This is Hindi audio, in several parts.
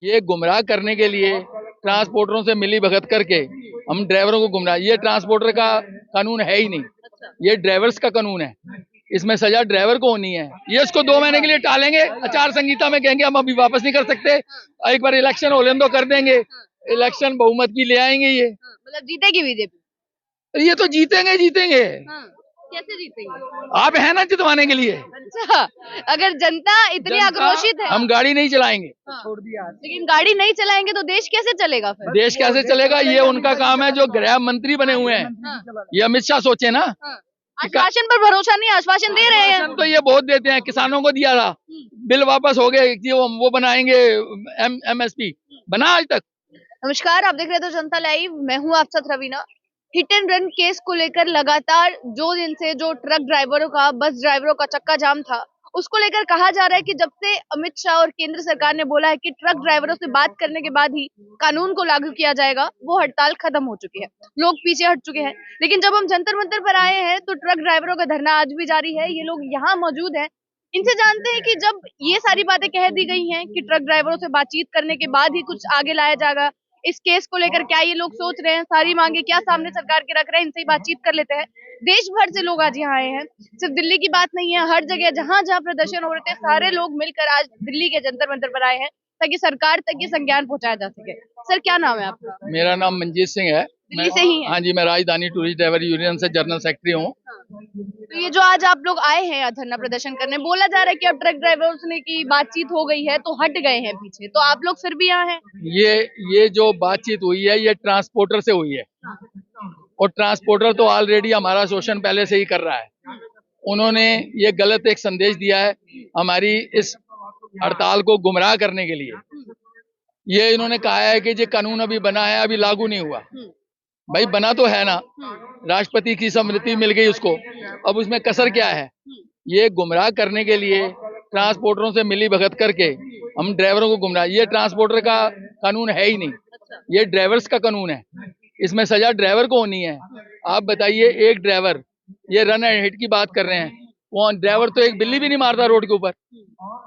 ये गुमराह करने के लिए ट्रांसपोर्टरों से मिली भगत करके हम ड्राइवरों को गुमराह, ये ट्रांसपोर्टर का कानून है ही नहीं, ये ड्राइवर्स का कानून है। इसमें सजा ड्राइवर को होनी है। ये इसको 2 महीने के लिए टालेंगे, आचार संहिता में कहेंगे हम अभी वापस नहीं कर सकते, एक बार इलेक्शन होने दो कर देंगे, इलेक्शन बहुमत की ले आएंगे। ये मतलब जीतेगी बीजेपी? ये तो जीतेंगे जीतेंगे। कैसे जीतेंगे? आप है ना जितवाने के लिए। अच्छा, अगर जनता इतनी आक्रोशित है, हम गाड़ी नहीं चलाएंगे। छोड़ दिया, लेकिन गाड़ी नहीं चलाएंगे तो देश कैसे चलेगा फिर? देश कैसे चलेगा, ये उनका काम है। जो गृह मंत्री बने हुए हैं, ये अमित शाह सोचे ना। आश्वासन पर भरोसा नहीं, आश्वासन दे रहे हैं तो ये बहुत देते हैं, किसानों को दिया था, बिल वापस हो गए, वो बनाएंगे MSP, बना आज तक। नमस्कार, आप देख रहे थे जनता लाइव, मैं हूँ आप साथ Raveena. Hit and run case को लेकर लगातार दिन से जो ट्रक ड्राइवरों का, बस ड्राइवरों का चक्का जाम था, उसको लेकर कहा जा रहा है कि जब से अमित शाह और केंद्र सरकार ने बोला है कि ट्रक ड्राइवरों से बात करने के बाद ही कानून को लागू किया जाएगा, वो हड़ताल खत्म हो चुकी है, लोग पीछे हट चुके हैं। लेकिन जब हम जंतर मंतर पर आए हैं तो ट्रक ड्राइवरों का धरना आज भी जारी है। ये लोग यहाँ मौजूद हैं, इनसे जानते हैं कि जब ये सारी बातें कह दी गई हैं कि ट्रक ड्राइवरों से बातचीत करने के बाद ही कुछ आगे लाया जाएगा, इस केस को लेकर क्या ये लोग सोच रहे हैं, सारी मांगे क्या सामने सरकार के रख रहे हैं, इनसे ही बातचीत कर लेते हैं। देश भर से लोग आज यहाँ आए हैं, सिर्फ दिल्ली की बात नहीं है, हर जगह जहाँ जहाँ प्रदर्शन हो रहे थे, सारे लोग मिलकर आज दिल्ली के जंतर मंतर पर आए हैं ताकि सरकार तक ये संज्ञान पहुंचाया जा सके। सर, क्या नाम है आपका? मेरा नाम मंजीत सिंह है। दिल्ली से ही है? हाँ जी, मैं राजधानी टूरिस्ट ड्राइवर यूनियन से जनरल सेक्रेटरी हूँ। तो ये जो आज आप लोग आए हैं यहाँ धरना प्रदर्शन करने, बोला जा रहा है कि अब ट्रक ड्राइवर्स ने की बातचीत हो गई है तो हट गए हैं पीछे, तो आप लोग फिर भी यहाँ हैं? ये जो बातचीत हुई है, ये ट्रांसपोर्टर से हुई है, और ट्रांसपोर्टर तो ऑलरेडी हमारा शोषण पहले से ही कर रहा है। उन्होंने ये गलत एक संदेश दिया है हमारी इस हड़ताल को गुमराह करने के लिए। ये इन्होंने कहा है कि ये कानून अभी बना है, अभी लागू नहीं हुआ। भाई बना तो है ना, राष्ट्रपति की सम्मति मिल गई उसको, अब उसमें कसर क्या है। ये गुमराह करने के लिए ट्रांसपोर्टरों से मिली भगत करके हम ड्राइवरों को गुमराह, ये ट्रांसपोर्टर का कानून है ही नहीं, ये ड्राइवर्स का कानून है। इसमें सजा ड्राइवर को होनी है। आप बताइए, एक ड्राइवर, ये रन एंड हिट की बात कर रहे हैं, वो ड्राइवर तो एक बिल्ली भी नहीं मारता रोड के ऊपर,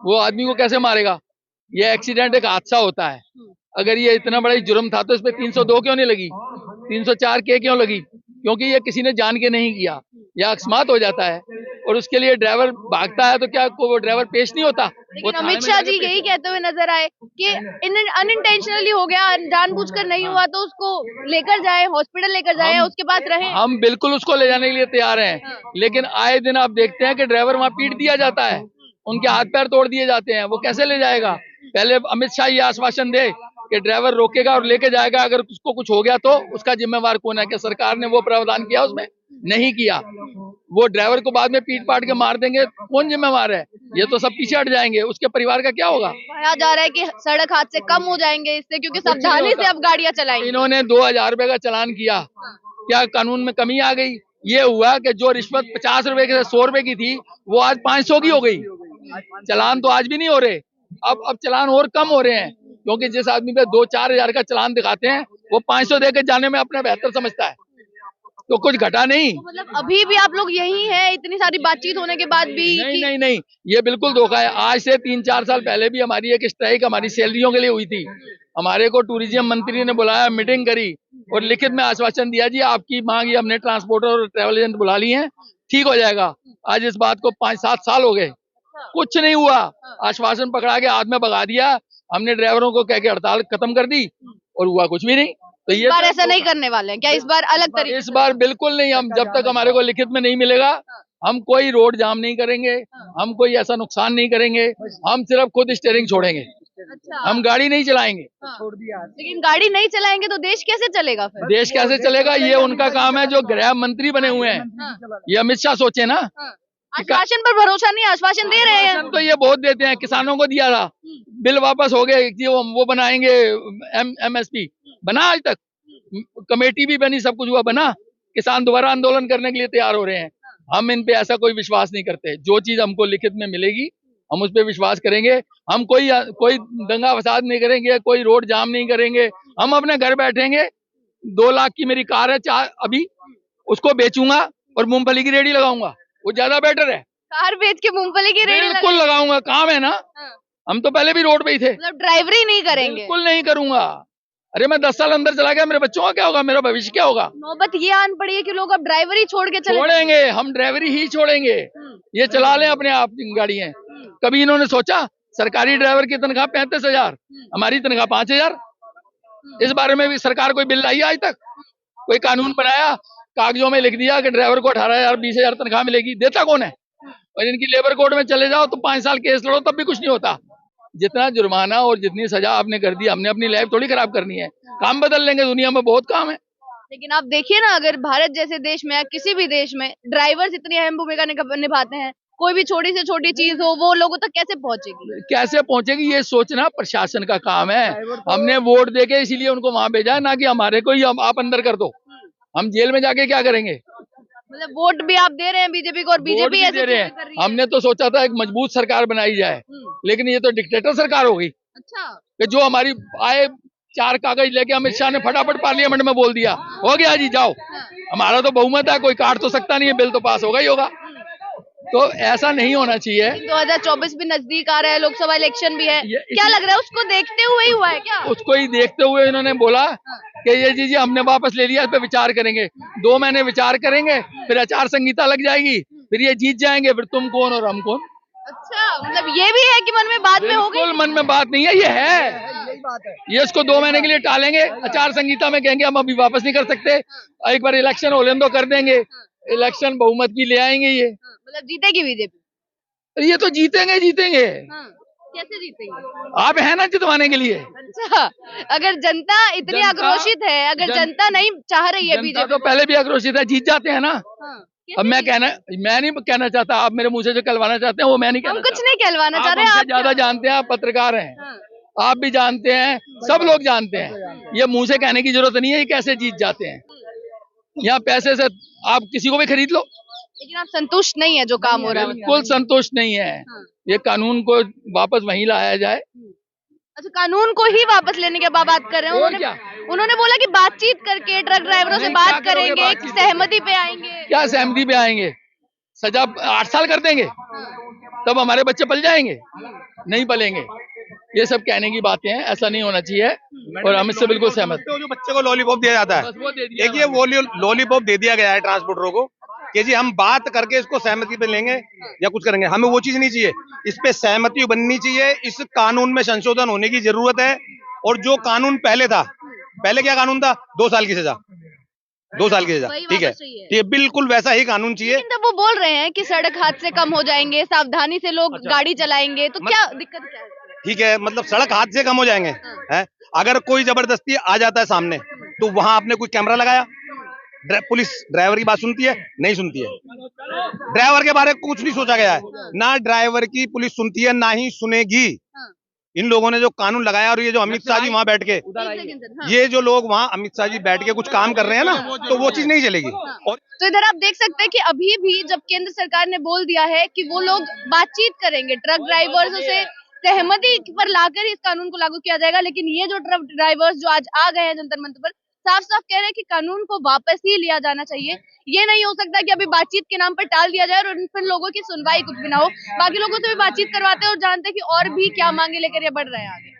वो आदमी को कैसे मारेगा। ये एक्सीडेंट एक हादसा होता है। अगर ये इतना बड़ा जुर्म था तो इस पे 302 क्यों नहीं लगी, 304 के क्यों लगी? क्योंकि ये किसी ने जान के नहीं किया, या अकस्मात हो जाता है और उसके लिए ड्राइवर भागता है तो क्या वो ड्राइवर पेश नहीं होता? लेकिन अमित शाह जी यही कहते हुए नजर आए कि अनइंटेंशनली हो गया, जानबूझकर नहीं हुआ, तो उसको लेकर जाए, हॉस्पिटल लेकर जाए, उसके पास रहे। हम बिल्कुल उसको ले जाने के लिए तैयार हैं, लेकिन आए दिन आप देखते हैं कि ड्राइवर वहाँ पीट दिया जाता है, उनके हाथ पैर तोड़ दिए जाते हैं, वो कैसे ले जाएगा? पहले अमित शाह ये आश्वासन दे कि ड्राइवर रोकेगा और लेके जाएगा, अगर उसको कुछ हो गया तो उसका जिम्मेवार कौन है? कि सरकार ने वो प्रावधान किया, उसमें नहीं किया। वो ड्राइवर को बाद में पीट पाट के मार देंगे, कौन जिम्मेवार है? ये तो सब पीछे हट जाएंगे, उसके परिवार का क्या होगा? कहा जा रहा है कि सड़क हादसे कम हो जाएंगे इससे, क्योंकि सावधानी से अब गाड़ियां चलाएंगे। इन्होंने 2000 रुपए का चालान किया, क्या कानून में कमी आ गई? ये हुआ कि जो रिश्वत 50 रुपए के 100 रुपए की थी, वो आज 500 की हो गई। चालान तो आज भी नहीं हो रहे, अब चालान और कम हो रहे हैं, क्योंकि जिस आदमी पे 2-4 हजार का चालान दिखाते हैं, वो 500 देकर जाने में अपना बेहतर समझता है, तो कुछ घटा नहीं। तो मतलब अभी भी आप लोग यही हैं, इतनी सारी बातचीत होने के बाद भी? नहीं, ये बिल्कुल धोखा है। आज से 3-4 साल पहले भी हमारी एक स्ट्राइक हमारी सैलरियों के लिए हुई थी। हमारे को टूरिज्म मंत्री ने बुलाया, मीटिंग करी और लिखित में आश्वासन दिया, जी आपकी मांग ये हमने ट्रांसपोर्टर और ट्रेवल एजेंट बुला ली है, ठीक हो जाएगा। आज इस बात को 5-7 साल हो गए, कुछ नहीं हुआ। आश्वासन पकड़ा के हाथ में भगा दिया, हमने ड्राइवरों को कह के हड़ताल खत्म कर दी और हुआ कुछ भी नहीं। तो ये बार ऐसा नहीं करने वाले हैं क्या? इस बार अलग तरीके? इस बार बिल्कुल नहीं। हम जब तक हमारे को लिखित में नहीं मिलेगा, हम कोई रोड जाम नहीं करेंगे, हम कोई ऐसा नुकसान नहीं करेंगे, हम सिर्फ खुद स्टीयरिंग छोड़ेंगे। अच्छा, हम गाड़ी नहीं चलाएंगे। छोड़ दिया। लेकिन गाड़ी नहीं चलाएंगे तो देश कैसे चलेगा फिर? देश कैसे चलेगा, ये उनका काम है। जो गृह मंत्री बने हुए हैं, ये अमित शाह सोचे ना। आश्वासन पर भरोसा नहीं, आश्वासन दे रहे हैं। तो ये बहुत देते हैं, किसानों को दिया था, बिल वापस हो गए, वो बनाएंगे MSP, बना आज तक, कमेटी भी बनी, सब कुछ हुआ, बना। किसान दोबारा आंदोलन करने के लिए तैयार हो रहे हैं। हम इन पे ऐसा कोई विश्वास नहीं करते। जो चीज हमको लिखित में मिलेगी हम उस पर विश्वास करेंगे। हम कोई दंगा फसाद नहीं करेंगे, कोई रोड जाम नहीं करेंगे। हम अपने घर बैठेंगे, 2 लाख की मेरी कार है, अभी उसको बेचूंगा और मूंगफली की रेडी लगाऊंगा, वो ज्यादा बेटर है। कार बेच के मूंगफली की रेडी बिल्कुल लगाऊंगा, काम है ना। हम तो पहले भी रोड पे ही थे। मतलब ड्राइवरी नहीं करेंगे? बिल्कुल नहीं करूंगा। अरे मैं 10 साल अंदर चला गया, मेरे बच्चों का क्या होगा, मेरा भविष्य क्या होगा? नौबत ये आन पड़ी है कि लोग अब ड्राइवरी छोड़ के चले जाएंगे। छोड़ेंगे, हम ड्राइवरी ही छोड़ेंगे। ये चला लें अपने आप गाड़ियां। कभी इन्होंने सोचा सरकारी ड्राइवर की तनख्वाह 35,000, हमारी तनख्वाह 5,000? इस बारे में भी सरकार कोई बिल लाई आज तक? कोई कानून बनाया, कागजों में लिख दिया कि ड्राइवर को 18,000 20,000 तनख्वाह मिलेगी? देता कौन है? और इनकी लेबर कोर्ट में चले जाओ तो 5 साल केस लड़ो तब भी कुछ नहीं होता। जितना जुर्माना और जितनी सजा आपने कर दी, हमने अपनी लाइफ थोड़ी खराब करनी है। काम बदल लेंगे, दुनिया में बहुत काम है। लेकिन आप देखिए ना, अगर भारत जैसे देश में या किसी भी देश में ड्राइवर्स इतनी अहम भूमिका निभाते हैं, कोई भी छोटी से छोटी चीज हो वो लोगों तक कैसे पहुंचेगी? कैसे पहुंचेगी ये सोचना प्रशासन का काम है। हमने वोट देके इसीलिए उनको वहां भेजा है, ना कि हमारे को ही आप अंदर कर दो। हम जेल में जाके क्या करेंगे? मतलब वोट भी आप दे रहे हैं बीजेपी को, और बीजेपी ऐसे दे रहे चीजें कर हैं। रही है। हमने तो सोचा था एक मजबूत सरकार बनाई जाए, लेकिन ये तो डिक्टेटर सरकार हो गई अच्छा, कि जो हमारी आए 4 कागज लेके अमित शाह ने फटाफट पार्लियामेंट में बोल दिया, हो गया जी जाओ। हमारा तो बहुमत है, कोई काट तो सकता नहीं है, बिल तो पास होगा ही होगा। तो ऐसा नहीं होना चाहिए। 2024 भी नजदीक आ रहा है, लोकसभा इलेक्शन भी है, क्या लग रहा है उसको देखते हुए ही हुआ है क्या? उसको ही देखते हुए इन्होंने बोला कि ये जी हमने वापस ले लिया, इस पे विचार करेंगे। 2 महीने विचार करेंगे, फिर आचार संहिता लग जाएगी, फिर ये जीत जाएंगे, फिर तुम कौन और हम कौन। अच्छा, मतलब ये भी है कि मन में बाद में होगी? बिल्कुल मन में बात नहीं है, ये है। ये इसको 2 महीने के लिए टालेंगे, आचार संहिता में कहेंगे हम अभी वापस नहीं कर सकते, एक बार इलेक्शन होने दो, कर देंगे। इलेक्शन बहुमत की ले आएंगे ये। मतलब जीतेगी बीजेपी? ये तो जीतेंगे जीतेंगे। कैसे जीतेंगे? आप है ना जितवाने के लिए। अच्छा, अगर जनता इतनी आक्रोशित है, अगर जनता नहीं चाह रही है बीजेपी तो पहले भी आक्रोशित है, जीत जाते हैं ना। अब मैं नहीं कहना चाहता, आप मेरे मुंह से जो कहलवाना चाहते हैं वो मैं नहीं कहना। हम कुछ नहीं कहलवाना चाह रहे हैं, आप ज्यादा जानते हैं, आप पत्रकार हैं, आप भी जानते हैं, सब लोग जानते हैं। ये मुंह से कहने की जरूरत नहीं है ये कैसे जीत जाते हैं। यहाँ पैसे से आप किसी को भी खरीद लो। लेकिन आप संतुष्ट नहीं है जो काम हो रहा है? बिल्कुल संतुष्ट नहीं है। ये कानून को वापस वहीं लाया जाए। अच्छा, कानून को ही वापस लेने की बात कर रहे हैं? उन्होंने बोला कि बातचीत करके ट्रक ड्राइवरों से बात करेंगे, सहमति पे आएंगे। क्या सहमति पे आएंगे? सजा 8 साल कर देंगे, तब हमारे बच्चे पल जाएंगे? नहीं पलेंगे। ये सब कहने की बातें हैं, ऐसा नहीं होना चाहिए और हम इससे बिल्कुल सहमत। जो बच्चे को लॉलीपॉप दिया जाता है, एक ये लॉलीपॉप दे दिया गया है ट्रांसपोर्टरों को कि जी हम बात करके इसको सहमति पे लेंगे या कुछ करेंगे। हमें वो चीज नहीं चाहिए, इस पे सहमति बननी चाहिए। इस कानून में संशोधन होने की जरूरत है। और जो कानून पहले था, पहले क्या कानून था? 2 साल की सजा, 2 साल की सजा, ठीक है, ये बिल्कुल वैसा ही कानून चाहिए। लेकिन तब वो बोल रहे हैं कि सड़क हादसे कम हो जाएंगे, सावधानी से लोग गाड़ी चलाएंगे, तो क्या दिक्कत क्या है? ठीक है, मतलब सड़क हादसे कम हो जाएंगे है। अगर कोई जबरदस्ती आ जाता है सामने, तो वहां आपने कोई कैमरा लगाया? पुलिस ड्राइवर की बात सुनती है? नहीं सुनती है। ड्राइवर के बारे में कुछ नहीं सोचा गया है, ना ड्राइवर की पुलिस सुनती है, ना ही सुनेगी। इन लोगों ने जो कानून लगाया, और ये जो अमित शाह जी वहां बैठ के, ये जो लोग वहां अमित शाह जी बैठ के कुछ काम कर रहे हैं ना, तो वो चीज नहीं चलेगी। और तो इधर आप देख सकते हैं कि अभी भी जब केंद्र सरकार ने बोल दिया है कि वो लोग बातचीत करेंगे, ट्रक ड्राइवर्स से सहमति पर लाकर इस कानून को लागू किया जाएगा, लेकिन ये जो ट्रक ड्राइवर्स जो आज आ गए हैं जंतर मंतर पर, साफ साफ कह रहे हैं कि कानून को वापस ही लिया जाना चाहिए। ये नहीं हो सकता कि अभी बातचीत के नाम पर टाल दिया जाए और फिर लोगों की सुनवाई कुछ भी ना हो। बाकी लोगों से भी बातचीत करवाते हैं और जानते हैं कि और भी क्या मांगे लेकर ये बढ़ रहे हैं आगे।